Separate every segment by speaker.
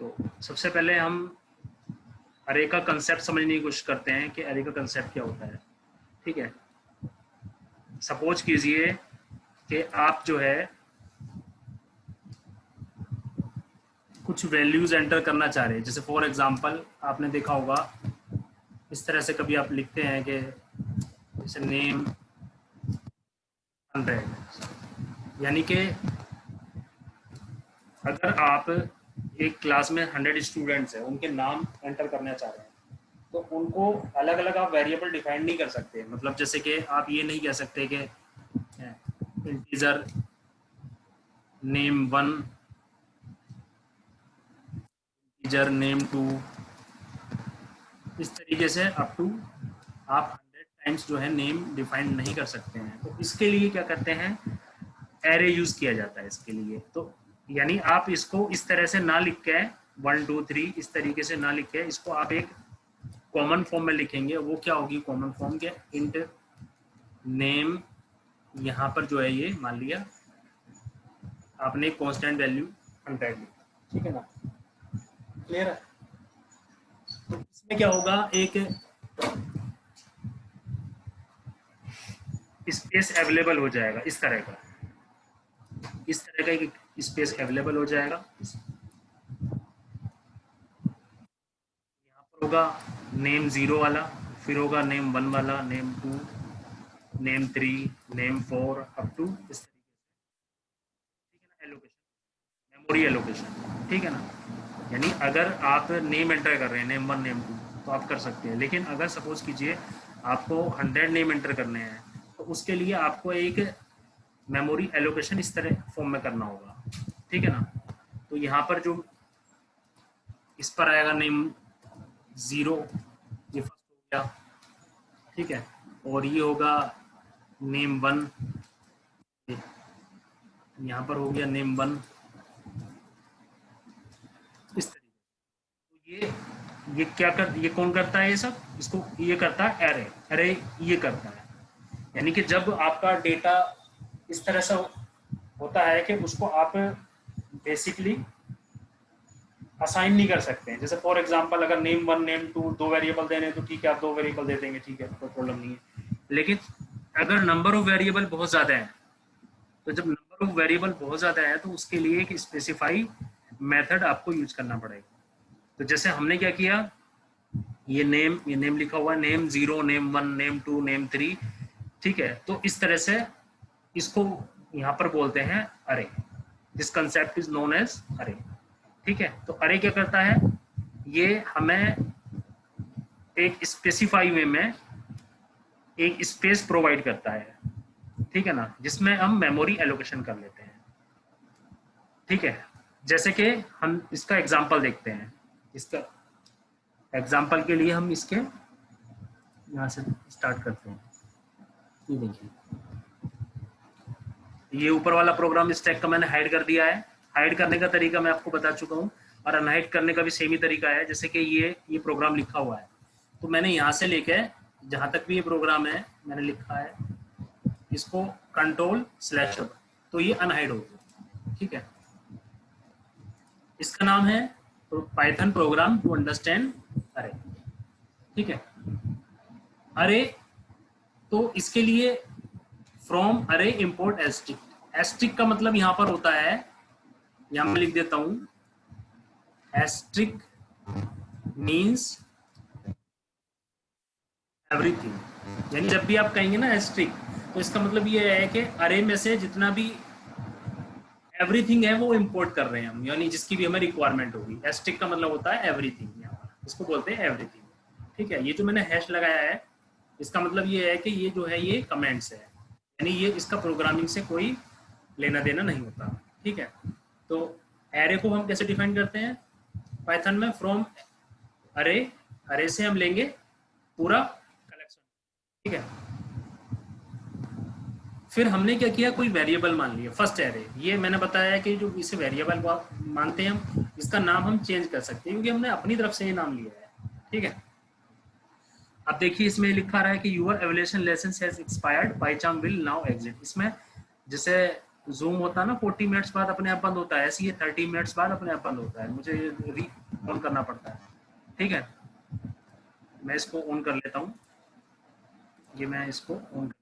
Speaker 1: तो सबसे पहले हम अरे का कंसेप्ट समझने की कोशिश करते हैं कि अरे का कंसेप्ट क्या होता है। ठीक है, सपोज कीजिए कि आप जो है कुछ वैल्यूज एंटर करना चाह रहे हैं। जैसे फॉर एग्जांपल आपने देखा होगा इस तरह से कभी आप लिखते हैं कि जैसे नेम 100, यानी कि अगर आप एक क्लास में 100 स्टूडेंट्स हैं, उनके नाम एंटर करना चाह रहे हैं, तो उनको अलग अलग आप वेरिएबल डिफाइन नहीं कर सकते। मतलब जैसे कि आप ये नहीं कह सकते कि इंटीजर नेम 1, इंटीजर नेम 2, इस तरीके से अप टू आप 100 टाइम्स जो है नेम डिफाइन नहीं कर सकते हैं। तो इसके लिए क्या करते हैं, एरे यूज किया जाता है इसके लिए। तो यानी आप इसको इस तरह से ना लिख के 1 2 3 इस तरीके से ना लिख के इसको आप एक कॉमन फॉर्म में लिखेंगे। वो क्या होगी कॉमन फॉर्म के, इंट नेम, यहाँ पर जो है ये मान लिया आपने कांस्टेंट वैल्यू 100 ली, ठीक है ना, क्लियर है। तो इसमें क्या होगा, एक स्पेस अवेलेबल हो जाएगा इस तरह का, इस तरह का एक स्पेस अवेलेबल हो जाएगा। यहाँ पर होगा नेम 0 वाला, फिर होगा नेम 1 वाला, name 2, name 3, name 4 up to इस तरीके से, ठीक है ना। एलोकेशन, मेमोरी एलोकेशन, ठीक है ना। यानी अगर आप नेम एंटर कर रहे हैं नेम 1 नेम 2 तो आप कर सकते हैं, लेकिन अगर सपोज कीजिए आपको 100 नेम एंटर करने हैं तो उसके लिए आपको एक मेमोरी एलोकेशन इस तरह फॉर्म में करना होगा, ठीक है ना। तो यहाँ पर जो इस पर आएगा नेम 0, ये फर्स्ट हो गया, ठीक है, और ये होगा नेम 1, यहाँ पर हो गया नेम 1, इस तरीके। तो ये क्या कर, ये कौन करता है ये सब, इसको ये करता है एरे, एरे ये करता है। यानी कि जब आपका डेटा इस तरह से होता है कि उसको आप बेसिकली असाइन नहीं कर सकते हैं। जैसे फॉर एग्जांपल अगर नेम 1 नेम 2 दो वेरिएबल देने हैं तो ठीक है आप 2 वेरिएबल दे देंगे, ठीक है, कोई प्रॉब्लम नहीं है। लेकिन अगर नंबर ऑफ वेरिएबल बहुत ज़्यादा है, तो जब नंबर ऑफ वेरिएबल बहुत ज़्यादा है तो उसके लिए एक स्पेसिफाई मेथड आपको यूज करना पड़ेगा। तो जैसे हमने क्या किया, ये नेम लिखा हुआ है नेम 0 नेम 1 नेम 2 नेम 3, ठीक है। तो इस तरह से इसको यहाँ पर बोलते हैं array, this concept is known as array, ठीक है। तो अरे क्या करता है, ये हमें एक स्पेसिफाई वे में एक स्पेस प्रोवाइड करता है, ठीक है ना, जिसमें हम मेमोरी एलोकेशन कर लेते हैं, ठीक है। जैसे कि हम इसका एग्जांपल देखते हैं, इसका एग्जांपल के लिए हम इसके यहाँ से स्टार्ट करते हैं। ये देखिए, ये ऊपर वाला प्रोग्राम स्टैक का मैंने हाइड कर दिया है। हाइड करने का तरीका मैं आपको बता चुका हूँ, और अनहाइड करने का भी सेम ही तरीका है। जैसे कि ये प्रोग्राम लिखा हुआ है, तो मैंने यहाँ से लेके जहाँ तक भी ये प्रोग्राम है मैंने लिखा है इसको कंट्रोल/, तो ये अनहाइड हो गया, ठीक है। इसका नाम है पाइथन प्रोग्राम टू अंडरस्टैंड अरे, ठीक है। अरे, तो इसके लिए फ्रॉम अरे इंपोर्ट एस्ट्रिक, एस्ट्रिक का मतलब यहाँ पर होता है, यहाँ मैं लिख देता हूँ, एस्ट्रिक मीन्स एवरीथिंग। यानी जब भी आप कहेंगे ना एस्ट्रिक, तो इसका मतलब ये है कि अरे में से जितना भी एवरीथिंग है वो इंपोर्ट कर रहे हैं हम, यानी जिसकी भी हमें रिक्वायरमेंट होगी। एस्ट्रिक का मतलब होता है एवरीथिंग, इसको बोलते हैं एवरीथिंग, ठीक है। ये जो मैंने हैश लगाया है इसका मतलब ये है कि ये जो है ये कमेंट्स है, यानी ये इसका प्रोग्रामिंग से कोई लेना देना नहीं होता, ठीक है। तो एरे को हम कैसे डिफाइन करते हैं पाइथन में, फ्रॉम अरे, अरे से हम लेंगे पूरा कलेक्शन, ठीक है। फिर हमने क्या किया, कोई वेरिएबल मान लिया फर्स्ट एरे। ये मैंने बताया कि जो इसे वेरिएबल मानते हैं हम, इसका नाम हम चेंज कर सकते हैं क्योंकि हमने अपनी तरफ से ये नाम लिया है, ठीक है। अब देखिए इसमें लिखा रहा है कि your evaluation lesson has expired, पाइचाम विल नाउ एग्जिट। इसमें जैसे जूम होता है ना 40 मिनट्स बाद अपने आप बंद होता है, ऐसे ये 30 मिनट्स बाद अपने आप बंद होता है, मुझे री ऑन करना पड़ता है। ठीक है, मैं इसको ऑन कर लेता हूँ, ये मैं इसको ऑन कर,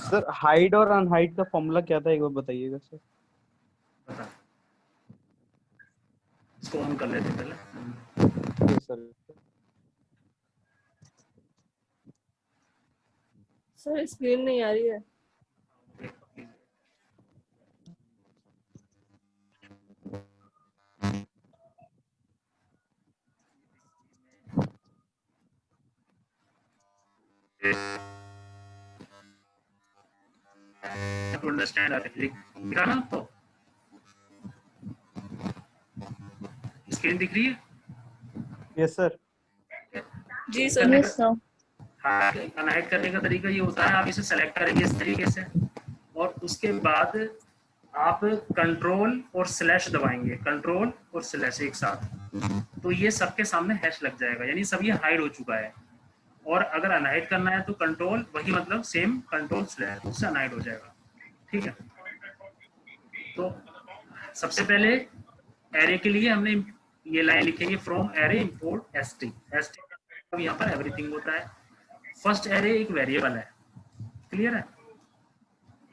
Speaker 2: सर हाइड और अनहाइड का फॉर्मूला क्या था, एक बार बताइएगा सर।
Speaker 1: बता, इसको ऑन कर लेते हैं पहले।
Speaker 2: Yes sir.
Speaker 3: सर स्क्रीन नहीं आ रही है।
Speaker 1: टू अंडरस्टैंड दिखा ना आपको, स्क्रीन दिख रही है?
Speaker 2: Yes sir.
Speaker 3: जी सर।
Speaker 1: करने
Speaker 3: यस
Speaker 1: का,
Speaker 3: सर।
Speaker 1: हाँ, अनहाइड करने का तरीका ये होता है, आप इसे सेलेक्ट करेंगे इस तरीके से, और उसके बाद आप कंट्रोल और स्लैश दबाएंगे, कंट्रोल और स्लैश एक साथ, तो ये सबके सामने हैश लग जाएगा, यानी सब ये हाइड हो चुका है। और अगर अनहाइड करना है तो कंट्रोल, वही मतलब सेम कंट्रोल स्लैश, उससे अनहाइड हो जाएगा। ठीक है, तो सबसे पहले एरे के लिए हमने ये लाइन लिखेंगे, from array import ST. ST अब यहाँ पर एवरीथिंग होता है। फर्स्ट एरे एक वेरिएबल है, क्लियर है,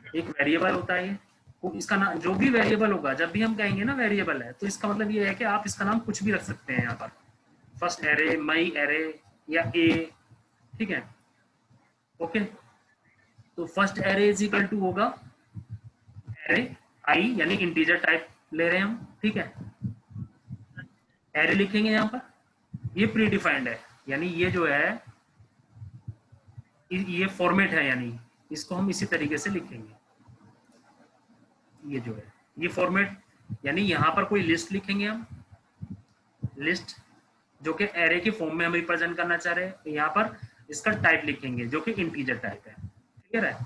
Speaker 1: एक वेरिएबल होता है ये, तो इसका नाम जो भी वेरिएबल होगा, जब भी हम कहेंगे ना वेरिएबल है, तो इसका मतलब ये है कि आप इसका नाम कुछ भी रख सकते हैं यहाँ पर, फर्स्ट एरे, मई एरे या ए। ठीक है, ओके, तो first array is equal to होगा एरे आई, यानी इंटीजर टाइप ले रहे हैं हम। ठीक है, एरे लिखेंगे यहाँ पर, ये प्री डिफाइंड है, यानी ये जो है ये फॉर्मेट है, यानी इसको हम इसी तरीके से लिखेंगे। ये जो है ये फॉर्मेट, यानी यहाँ पर कोई लिस्ट लिखेंगे हम, लिस्ट जो कि एरे के फॉर्म में हम रिप्रेजेंट करना चाह रहे हैं, तो यहाँ पर इसका टाइप लिखेंगे जो कि इंटीजर टाइप है। क्लियर है,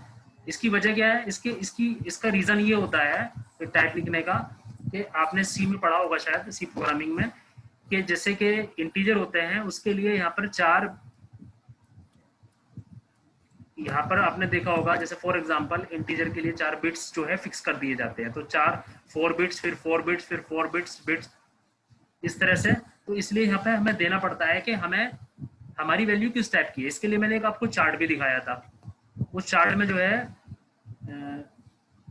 Speaker 1: इसकी वजह क्या है, इसका रीजन ये होता है टाइप लिखने का, कि आपने सी में पढ़ा होगा शायद, सी प्रोग्रामिंग में, कि जैसे कि इंटीजर होते हैं उसके लिए यहाँ पर चार, यहाँ पर आपने देखा होगा जैसे फॉर एग्जांपल इंटीजर के लिए 4 बिट्स जो है फिक्स कर दिए जाते हैं, तो 4 बिट्स, फिर 4 बिट्स, फिर 4 बिट्स इस तरह से। तो इसलिए यहाँ पे हमें देना पड़ता है कि हमें हमारी वैल्यू किस टाइप की है। इसके लिए मैंने एक आपको चार्ट भी दिखाया था, उस चार्ट में जो है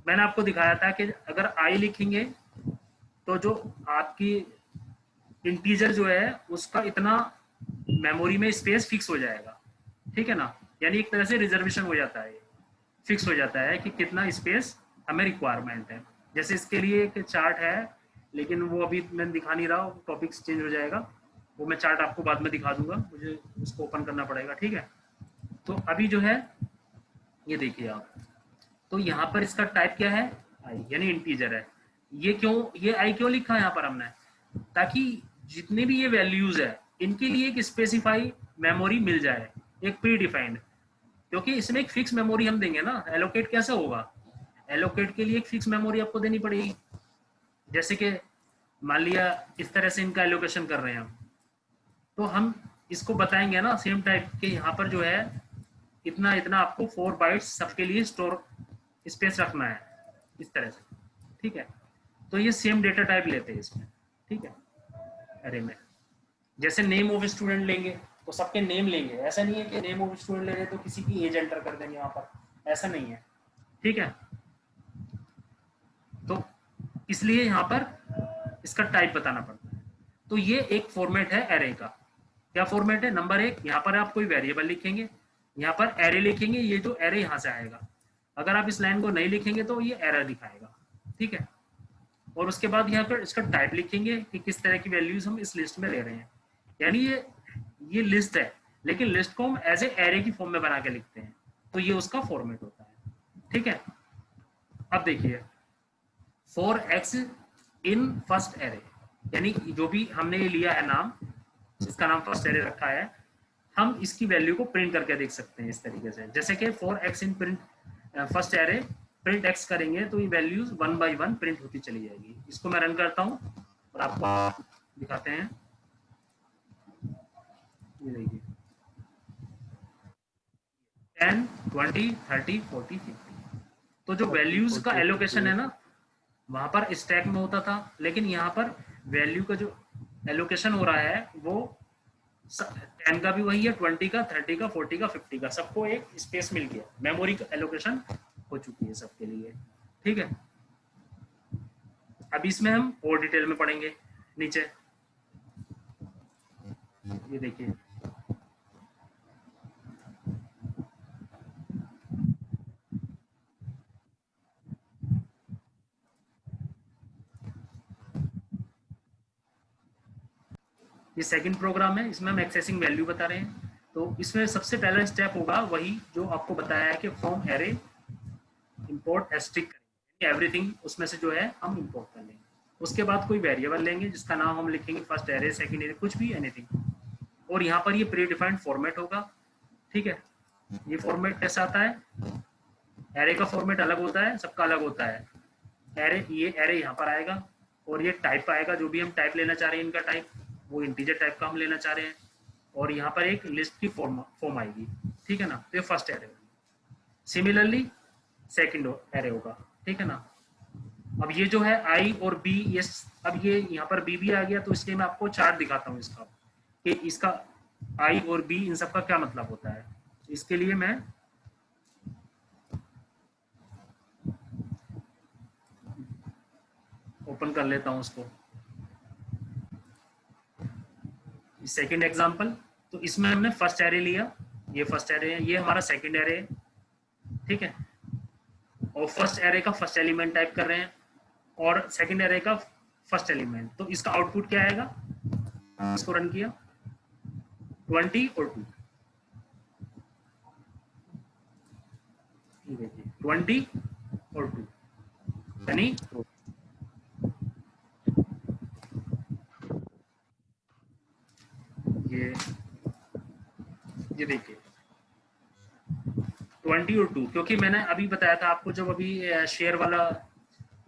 Speaker 1: मैंने आपको दिखाया था कि अगर आई लिखेंगे तो जो आपकी इंटीजर जो है उसका इतना मेमोरी में स्पेस फिक्स हो जाएगा। ठीक है ना, यानी एक तरह से रिजर्वेशन हो जाता है, फिक्स हो जाता है कि कितना स्पेस हमें रिक्वायरमेंट है। जैसे इसके लिए एक चार्ट है, लेकिन वो अभी मैं दिखा नहीं रहा, टॉपिक चेंज हो जाएगा, वो मैं चार्ट आपको बाद में दिखा दूंगा, मुझे उसको ओपन करना पड़ेगा। ठीक है, तो अभी जो है ये देखिए आप, तो यहाँ पर इसका टाइप क्या है, आई, यानी इंटीजर है। ये आई क्यों लिखा है यहाँ पर हमने, ताकि जितने भी ये वैल्यूज है इनके लिए एक स्पेसिफाई मेमोरी मिल जाए, एक प्री डिफाइंड, क्योंकि इसमें एक फिक्स मेमोरी हम देंगे ना, एलोकेट कैसे होगा, एलोकेट के लिए एक फिक्स मेमोरी आपको देनी पड़ेगी। जैसे कि मान लिया इस तरह से इनका एलोकेशन कर रहे हैं हम, तो हम इसको बताएंगे ना सेम टाइप के, यहाँ पर जो है इतना इतना आपको 4 बाइट्स सबके लिए स्टोर स्पेस रखना है, इस तरह से। ठीक है, तो ये सेम डेटा टाइप लेते हैं इसमें। ठीक है, अरे में जैसे नेम ऑफ स्टूडेंट लेंगे तो सबके नेम लेंगे, ऐसा नहीं है कि नेम ऑफ स्टूडेंट ले रहे तो किसी की एज एंटर कर देंगे यहाँ पर, ऐसा नहीं है। ठीक है, तो इसलिए यहाँ पर इसका टाइप बताना पड़ता है। तो ये एक फॉर्मेट है एरे का। क्या फॉर्मेट है, नंबर एक, यहाँ पर आप कोई वेरिएबल लिखेंगे, यहाँ पर एरे लिखेंगे, ये जो एरे यहाँ से आएगा, अगर आप इस लाइन को नहीं लिखेंगे तो ये एरर दिखाएगा। ठीक है, और उसके बाद यहाँ पर इसका टाइप लिखेंगे कि किस तरह की वैल्यूज हम इस लिस्ट में ले रहे हैं, यानी ये लिस्ट है, लेकिन लिस्ट को हम एज ए एरे की फॉर्म में बना के लिखते हैं, तो ये उसका फॉर्मेट होता है। ठीक है, अब देखिए 4x इन फर्स्ट एरे, यानी जो भी हमने ये लिया है नाम, इसका नाम फर्स्ट एरे रखा है, हम इसकी वैल्यू को प्रिंट करके देख सकते हैं इस तरीके से, जैसे कि 4x in print first array print x करेंगे तो ये वैल्यूज 1 बाय 1 प्रिंट होती चली जाएगी। इसको मैं रन करता हूँ और आपको दिखाते हैं, ये देखिए 10 20 30 40 50। तो जो वैल्यूज का एलोकेशन है ना, वहां पर स्टैक में होता था, लेकिन यहाँ पर वैल्यू का जो एलोकेशन हो रहा है वो 10 का भी वही है, 20 का, 30 का, 40 का, 50 का, सबको एक स्पेस मिल गया, मेमोरी का एलोकेशन हो चुकी है सबके लिए। ठीक है, अभी इसमें हम और डिटेल में पढ़ेंगे नीचे। ये देखिए ये सेकंड प्रोग्राम है, इसमें हम एक्सेसिंग वैल्यू बता रहे हैं। तो इसमें सबसे पहला स्टेप होगा वही जो आपको बताया है कि फ्रॉम एरे इंपोर्ट एस्ट्रिक करेंगे, एवरीथिंग उसमें से जो है हम इंपोर्ट कर लेंगे। उसके बाद कोई वेरिएबल लेंगे जिसका नाम हम लिखेंगे फर्स्ट एरे, सेकंड एरे, कुछ भी, एनीथिंग। और यहाँ पर ये प्री डिफाइंड फॉर्मेट होगा। ठीक है, ये फॉर्मेट कैसा आता है, एरे का फॉर्मेट अलग होता है, सबका अलग होता है। एरे, ये एरे यहाँ पर आएगा और ये टाइप आएगा, जो भी हम टाइप लेना चाह रहे हैं इनका टाइप, वो इंटीजर टाइप का हम लेना चाह रहे हैं। और यहाँ पर एक लिस्ट की फॉर्म आएगी। ठीक है ना, तो ये फर्स्ट एरे होगी। सिमिलरली सेकंड एरे होगा। ठीक है ना, अब ये जो है आई और बी, ये अब ये यहाँ पर बी भी आ गया, तो इसलिए मैं आपको चार्ट दिखाता हूँ इसका कि इसका आई और बी इन सब का क्या मतलब होता है। इसके लिए मैं ओपन कर लेता हूँ उसको। सेकंड एग्जांपल, तो इसमें हमने फर्स्ट एरे लिया, ये फर्स्ट एरे है, ये हमारा सेकंड एरे है। ठीक है, और फर्स्ट एरे का फर्स्ट एलिमेंट टाइप कर रहे हैं और सेकंड एरे का फर्स्ट एलिमेंट, तो इसका आउटपुट क्या आएगा, इसको रन किया 20 और 2, ये देखिए 20 और 2, यानी ये देखिए 20 और 2, क्योंकि मैंने अभी बताया था आपको, जब अभी शेयर वाला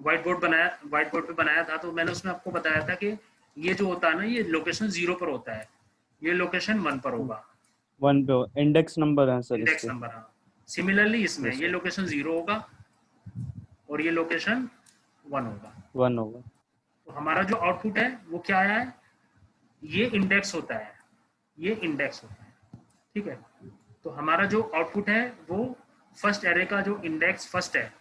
Speaker 1: व्हाइट बोर्ड पे बनाया था, तो मैंने उसमें आपको बताया था कि ये जो होता है ना, ये लोकेशन 0 पर होता है, ये लोकेशन 1 पर होगा।
Speaker 2: 1 पे इंडेक्स नंबर है सर,
Speaker 1: इंडेक्स नंबर, हाँ। सिमिलरली इसमें ये लोकेशन 0 होगा और ये लोकेशन 1 होगा।
Speaker 2: 1 होगा।
Speaker 1: तो हमारा जो आउटपुट है वो क्या आया है, ये इंडेक्स होता है, ये इंडेक्स होता है। ठीक है, तो हमारा जो आउटपुट है वो फर्स्ट एरे का जो इंडेक्स फर्स्ट है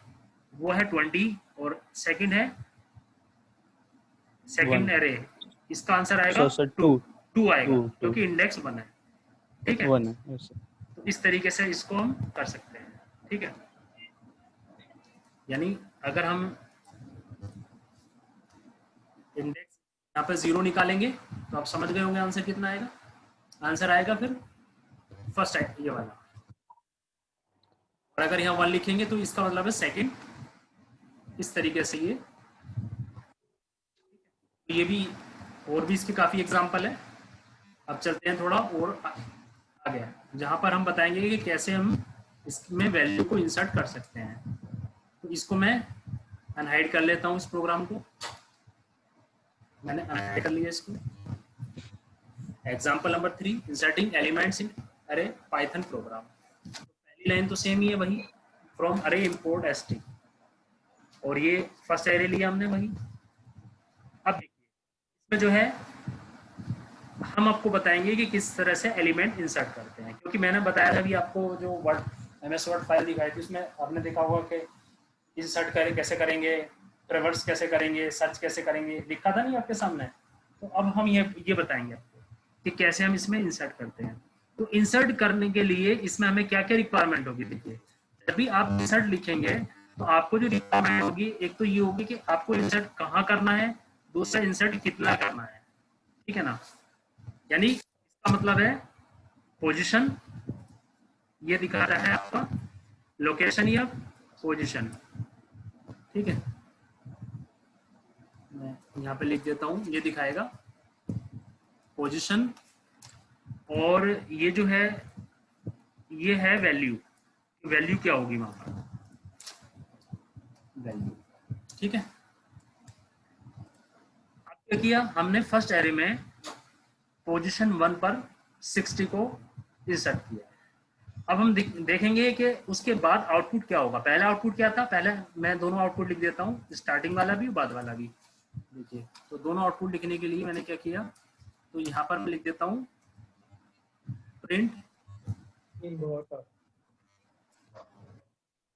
Speaker 1: वो है 20 और सेकंड है सेकंड एरे, इसका आंसर आएगा 2 आएगा, क्योंकि इंडेक्स 1 है। ठीक है,
Speaker 2: 1 है।
Speaker 1: तो इस तरीके से इसको हम कर सकते हैं। ठीक है, यानी अगर हम इंडेक्स यहाँ पे 0 निकालेंगे तो आप समझ गए होंगे आंसर कितना आएगा। आंसर आएगा फिर फर्स्ट ये वाला, और अगर यहाँ 1 लिखेंगे तो इसका मतलब है सेकंड। इस तरीके से ये भी, और भी इसके काफी एग्जांपल है। अब चलते हैं थोड़ा और आगे, जहां पर हम बताएंगे कि कैसे हम इसमें वैल्यू को इंसर्ट कर सकते हैं। तो इसको मैं अनहाइड कर लेता हूँ, इस प्रोग्राम को मैंने अनहाइड कर लिया इसको। Example number 3, inserting elements in अरे पाइथन प्रोग्राम। तो पहली लाइन तो सेम ही है, वही फ्रॉम अरे इंपोर्ट एसटी, और ये फर्स्ट एरे लिया हमने वही। अब देखिए इसमें जो है हम आपको बताएंगे कि किस तरह से एलिमेंट इंसर्ट करते हैं, क्योंकि मैंने बताया था अभी आपको, जो वर्ड MS वर्ड फाइल दिखाई थी उसमें आपने देखा होगा कि इंसर्ट कैसे करेंगे, ट्रेवर्स कैसे करेंगे, सर्च कैसे करेंगे, लिखा था नहीं आपके सामने। तो अब हम ये बताएंगे आपको कि कैसे हम इसमें इंसर्ट करते हैं। तो इंसर्ट करने के लिए इसमें हमें क्या क्या रिक्वायरमेंट होगी, देखिए जब भी आप इंसर्ट लिखेंगे तो आपको जो रिक्वायरमेंट होगी, एक तो ये होगी कि आपको इंसर्ट कहाँ करना है, दूसरा इंसर्ट कितना करना है। ठीक है ना, यानी इसका मतलब है पोजीशन, ये दिखा रहा है आपका लोकेशन या पोजीशन। ठीक है, मैं यहाँ पे लिख देता हूँ, ये दिखाएगा पोजीशन, और ये जो है ये है वैल्यू। वैल्यू क्या होगी वहां पर, वैल्यू। ठीक है, अब क्या किया हमने, फर्स्ट एरे में पोजीशन 1 पर 60 को इंसर्ट किया है। अब हम देखेंगे कि उसके बाद आउटपुट क्या होगा। पहला आउटपुट क्या था, पहले मैं दोनों आउटपुट लिख देता हूँ, स्टार्टिंग वाला भी बाद वाला भी। देखिए, तो दोनों आउटपुट लिखने के लिए मैंने क्या किया, तो यहाँ पर मैं लिख देता हूँ प्रिंट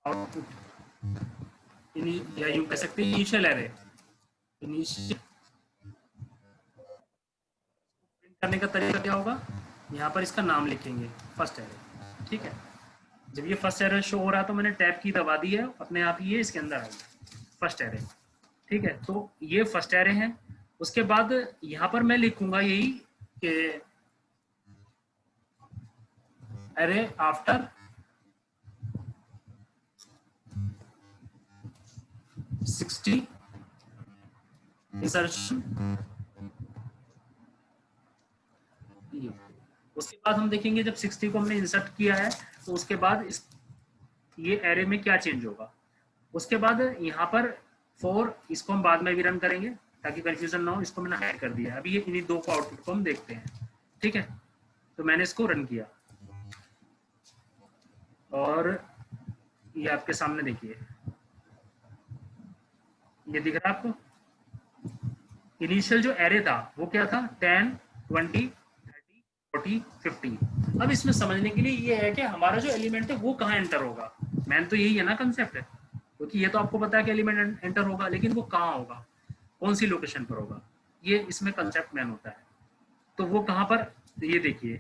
Speaker 1: आउटपुट, या यूं कह सकते हैं इनिशियल एरे। इनिशियल प्रिंट करने का तरीका क्या होगा, यहाँ पर इसका नाम लिखेंगे फर्स्ट एरे। ठीक है, जब ये फर्स्ट एरे शो हो रहा है तो मैंने टैब की दबा दी है, अपने आप ही ये इसके अंदर आ गया फर्स्ट एरे। ठीक है, तो ये फर्स्ट एरे है। उसके बाद यहाँ पर मैं लिखूंगा यही कि एरे आफ्टर 60 इंसर्शन। उसके बाद हम देखेंगे जब 60 को हमने इंसर्ट किया है तो उसके बाद ये एरे में क्या चेंज होगा। उसके बाद यहाँ पर 4, इसको हम बाद में भी रन करेंगे ताकि कंफ्यूजन ना हो। इसको मैंने हाइड कर दिया है। अभी ये इन्हीं दो को आउटपुट को हम देखते हैं। ठीक है, तो मैंने इसको रन किया और ये आपके सामने देखिए, ये दिख रहा है आपको। इनिशियल जो एरे था वो क्या था, 10, 20, 30, 40, 50। अब इसमें समझने के लिए ये है कि हमारा जो एलिमेंट है वो कहाँ एंटर होगा। मैन तो यही है ना कंसेप्ट है, क्योंकि ये तो आपको पता है कि एलिमेंट एंटर होगा, लेकिन वो कहाँ होगा, कौन सी लोकेशन पर होगा, ये इसमें कंसेप्ट मैन होता है। तो वो कहाँ पर, ये देखिए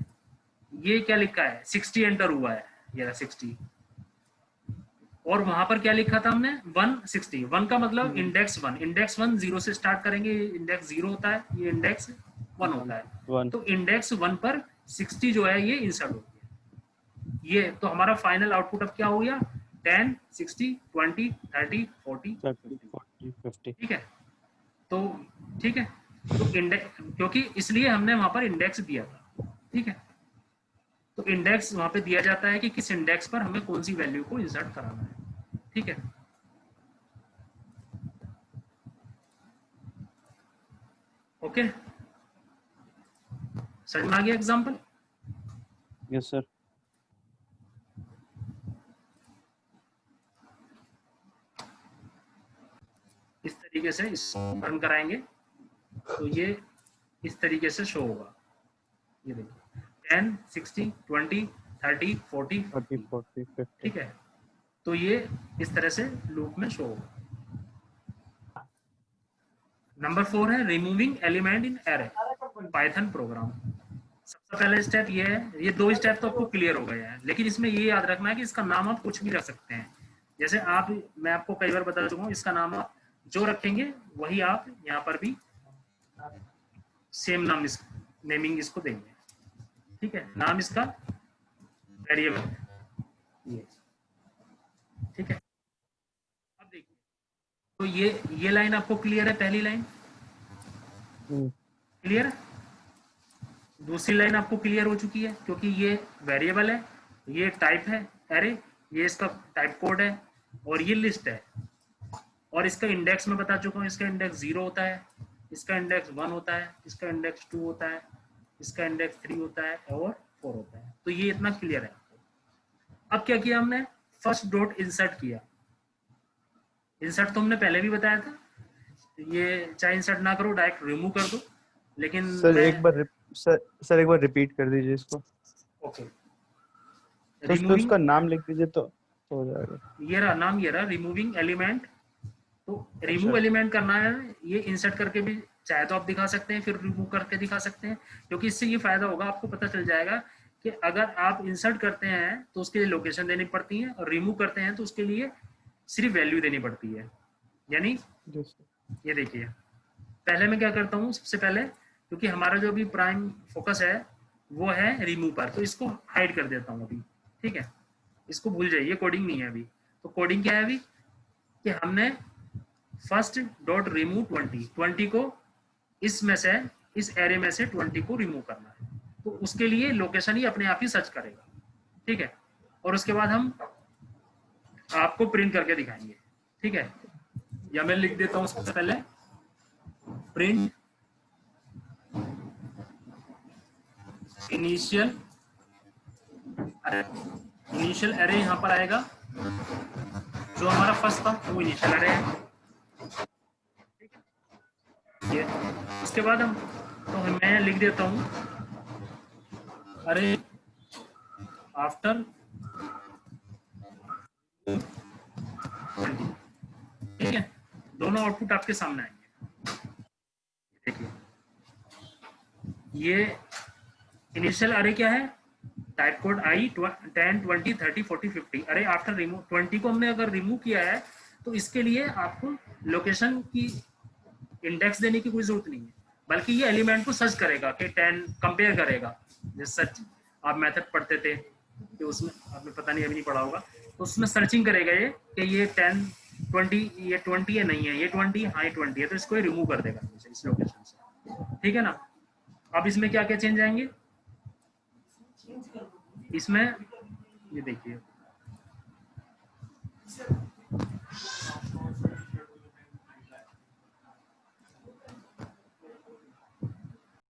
Speaker 1: ये क्या लिखा है, 60 एंटर हुआ है, ये 60। और वहां पर क्या लिखा था हमने, 160। 1 का मतलब इंडेक्स 1। इंडेक्स 1 0 से स्टार्ट करेंगे, इंडेक्स 0 होता है, ये इंडेक्स 1 होता है। तो इंडेक्स 1 पर 60 जो है ये इंसर्ट हो गया। ये तो हमारा फाइनल आउटपुट अब क्या हो गया, 10, 60, 20, 30, 40, 50। ठीक है, तो ठीक है, तो इंडेक्स, क्योंकि इसलिए हमने वहां पर इंडेक्स दिया था। ठीक है, तो इंडेक्स वहां पे दिया जाता है कि किस इंडेक्स पर हमें कौन सी वैल्यू को इंसर्ट कराना है। ठीक है, ओके, समझ में आ गया एग्जांपल।
Speaker 2: Yes sir.
Speaker 1: इस तरीके से इस रन कराएंगे तो ये इस तरीके से शो होगा। ये देखिए 10, 60, 20, 30, 40, 50। ठीक है, तो ये इस तरह से लूप में शो होगा। नंबर 4 है removing element in array, Python programme. सबसे पहला स्टेप ये है, ये दो स्टेप तो आपको क्लियर हो गया है, लेकिन इसमें ये याद रखना है कि इसका नाम आप कुछ भी रख सकते हैं। जैसे आप, मैं आपको कई बार बता चुका हूँ, इसका नाम आप जो रखेंगे वही आप यहाँ पर भी सेम नाम नेमिंग इसको देंगे। ठीक है, नाम इसका वेरिएबल ये। ठीक है, अब देखिए, तो ये लाइन आपको क्लियर है, पहली लाइन क्लियर है। दूसरी लाइन आपको क्लियर हो चुकी है, क्योंकि ये वेरिएबल है, ये टाइप है एरे, ये इसका टाइप कोड है, और ये लिस्ट है। और इसका इंडेक्स मैं बता चुका हूँ, इसका इंडेक्स 0 होता है, इसका इंडेक्स 1 होता है, इसका इंडेक्स 2 होता है, इसका इंडेक्स 3 होता है और 4 होता है। तो ये इतना क्लियर है आपको। अब क्या किया हमने, फर्स्ट डॉट इंसर्ट किया। इंसर्ट तो हमने पहले भी बताया था, ये चाहे इंसर्ट ना करो, डायरेक्ट रिमूव कर दो, लेकिन
Speaker 2: सर एक बार रिपीट कर दीजिए इसको।
Speaker 1: ओके,
Speaker 2: तो उसका नाम लिख दीजिए तो हो जाएगा।
Speaker 1: ये रहा नाम, ये रहा रिमूविंग एलिमेंट। तो रिमूव एलिमेंट करना है, ये इंसर्ट करके भी चाहे तो आप दिखा सकते हैं, फिर रिमूव करके दिखा सकते हैं, क्योंकि इससे ये फायदा होगा, आपको पता चल जाएगा कि अगर आप इंसर्ट करते हैं तो उसके लिए लोकेशन देनी पड़ती है, और रिमूव करते हैं तो उसके लिए सिर्फ वैल्यू देनी पड़ती है। यानी ये देखिए, पहले मैं क्या करता हूँ, सबसे पहले क्योंकि हमारा जो भी प्राइम फोकस है वो है रिमूव पर, तो इसको हाइड कर देता हूँ अभी। ठीक है, इसको भूल जाइए, कोडिंग नहीं है अभी। तो कोडिंग क्या है अभी, कि हमने फर्स्ट डॉट रिमूव 20 को इसमें से, इस एरे में से 20 को रिमूव करना है। तो उसके लिए लोकेशन ही अपने आप ही सर्च करेगा। ठीक है, और उसके बाद हम आपको प्रिंट करके दिखाएंगे। ठीक है, या मैं लिख देता हूं सबसे पहले प्रिंट इनिशियल एरे यहाँ पर आएगा, जो हमारा फर्स्ट था वो इनिशियल एरे है। ये उसके बाद हम तो मैं लिख देता हूँ अरे आफ्टर 20, ठीक है। दोनों आउटपुट आपके सामने आएंगे। देखिए ये इनिशियल अरे क्या है, टाइप कोड आई 10 20 30 40 50। अरे आफ्टर रिमूव 20 को हमने अगर रिमूव किया है तो इसके लिए आपको लोकेशन की इंडेक्स देने की कोई जरूरत नहीं है, बल्कि ये एलिमेंट को सर्च करेगा कि 10 कंपेयर करेगा। जैसे सर्च आप मेथड पढ़ते थे कि उसमें आपने पता नहीं अभी नहीं पढ़ा होगा, तो उसमें सर्चिंग करेगा ये कि ये 10 20 ये 20 है, नहीं है ये 20, हाँ ये 20 है, तो इसको रिमूव कर देगा इस लोकेशन से, ठीक है ना। अब इसमें क्या क्या चेंज आएंगे, इसमें ये देखिए